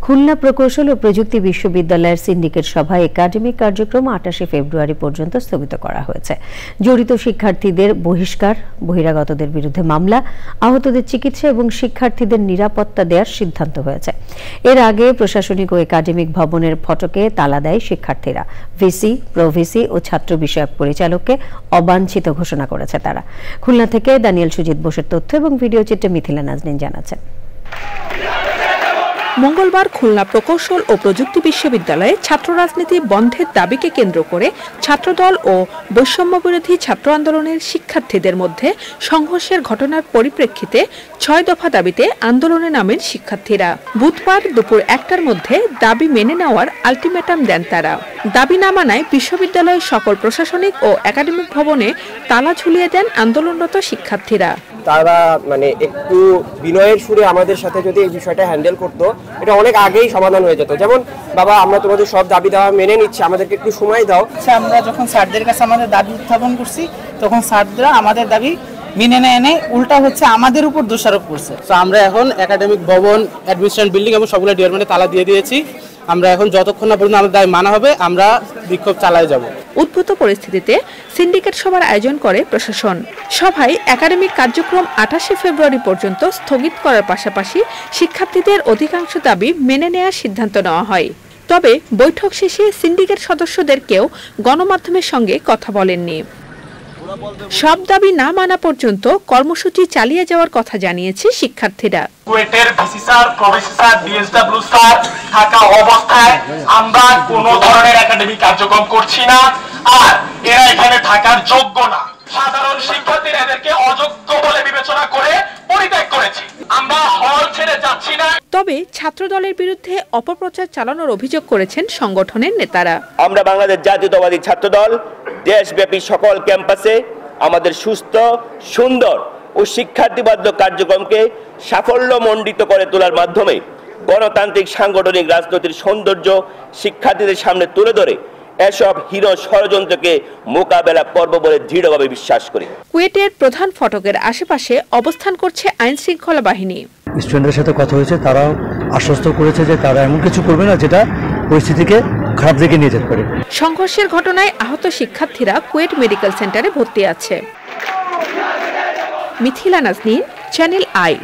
খুলনা প্রকৌশল ও প্রযুক্তি বিশ্ববিদ্যালয়ের সিন্ডিকেট সভায় একাডেমিক কার্যক্রম 28 ফেব্রুয়ারি পর্যন্ত স্থগিত করা হয়েছে। জড়িত শিক্ষার্থীদের বহিষ্কার, বহিরাগতদের বিরুদ্ধে মামলা, আহতদের চিকিৎসা এবং শিক্ষার্থীদের নিরাপত্তা দেওয়ার সিদ্ধান্ত হয়েছে। এর আগে প্রশাসনিক ও একাডেমিক ভবনের ফটকে তালা দেয় শিক্ষার্থীরা। ভিসি, প্রভিসি ও ছাত্র বিষয়ক পরিচালককে অবাঞ্ছিত ঘোষণা করেছে তারা। খুলনা থেকে দানিয়েল সুজিত বোসের তথ্য এবং ভিডিও চিত্রে মিথিলা নাজনীন জানাচ্ছেন। মঙ্গলবার খুলনা প্রকৌশল ও প্রযুক্তি বিশ্ববিদ্যালয়ে ছাত্র রাজনীতি বন্ধের দাবিকে কেন্দ্র করে ছাত্রদল ও বৈষম্য বিরোধী ছাত্র আন্দোলনের শিক্ষার্থীদের মধ্যে সংঘর্ষের ঘটনার পরিপ্রেক্ষিতে 6 দফা দাবিতে আন্দোলনে নামেন শিক্ষার্থীরা। বুধবার দুপুর 1টার মধ্যে দাবি মেনে নেওয়ার আলটিমেটাম দেন তারা। দাবি না মানায় বিশ্ববিদ্যালয়ের সকল প্রশাসনিক ও একাডেমিক ভবনে তালা ঝুলিয়ে দেন আন্দোলনরত শিক্ষার্থীরা। তারা একটু বিনয়ের সুরে আমাদের সাথে যদি এই বিষয়টা হ্যান্ডেল করতো, এটা অনেক আগেই সমাধান হয়ে যেত। যেমন, বাবা আমরা তোমাদের সব দাবি দেওয়া মেনে নিচ্ছি, আমাদেরকে একটু সময় দাও। আমরা যখন স্যারদের কাছে আমাদের দাবি উত্থাপন করছি, তখন স্যাররা আমাদের দাবি মেনে এনে উল্টা হচ্ছে আমাদের উপর দোষারোপ করছে। তো আমরা এখন একাডেমিক ভবন, অ্যাডমিনিস্ট্রেশন বিল্ডিং এবং সবগুলো ডিপার্টমেন্টে তালা দিয়ে দিয়েছি। আমরা এখন যতক্ষণ না পর্যন্ত আমাদের দাবি মানা হবে, আমরা বিক্ষোভ চালিয়ে যাব। উদ্ভূত পরিস্থিতিতে সিন্ডিকেট সভার আয়োজন করে প্রশাসন। সভায় একাডেমিক কার্যক্রম 28 ফেব্রুয়ারি পর্যন্ত স্থগিত করার পাশাপাশি শিক্ষার্থীদের অধিকাংশ দাবি মেনে নেওয়ার সিদ্ধান্ত নেওয়া হয়। তবে বৈঠক শেষে সিন্ডিকেট সদস্যদের কেউ গণমাধ্যমের সঙ্গে কথা বলেননি। সব দাবি না মানা পর্যন্ত কর্মসূচি চালিয়ে যাওয়ার কথা জানিয়েছে শিক্ষার্থীরা। কুয়েটের VC sir, pro VC sir, DSW sir থাকা অবস্থায় আমরা কোনো ধরনের একাডেমিক কার্যক্রম করছি না, আর এরা এখানে থাকার যোগ্য না। সাধারণ শিক্ষার্থীরা এদেরকে অযোগ্য বলে বিবেচনা করে পরিত্যাগ করেছে। আমরা হল ছেড়ে যাচ্ছি না। তবে ছাত্রদলের বিরুদ্ধে অপপ্রচার চালানোর অভিযোগ করেছেন সংগঠনের নেতারা। আমরা বাংলাদেশ জাতীয়তাবাদী ছাত্রদল দেশব্যাপী সকল ক্যাম্পাসে আমাদের সুস্থ, সুন্দর ও শিক্ষার্থীবান্ধব কার্যক্রমকে সাফল্যমণ্ডিত করে তোলার মাধ্যমে গণতান্ত্রিক সাংগঠনিক রাজনীতির সৌন্দর্য শিক্ষার্থীদের সামনে তুলে ধরে এসব হীন ষড়যন্ত্রকে মোকাবেলা করব বলে দৃঢ়ভাবে বিশ্বাস করি। কুয়েটের প্রধান ফটকের আশেপাশে অবস্থান করছে আইন শৃঙ্খলা বাহিনী। স্টুডেন্টদের সাথে কথা হয়েছে, তারা আশ্বস্ত করেছে যে তারা এমন কিছু করবে না যেটা পরিস্থিতিকে খারাপ দিকে নিয়ে যেতে পারে। সংঘর্ষের ঘটনায় আহত শিক্ষার্থীরা কুয়েট মেডিকেল সেন্টারে ভর্তি আছে। Mithila Naznin, Channel I.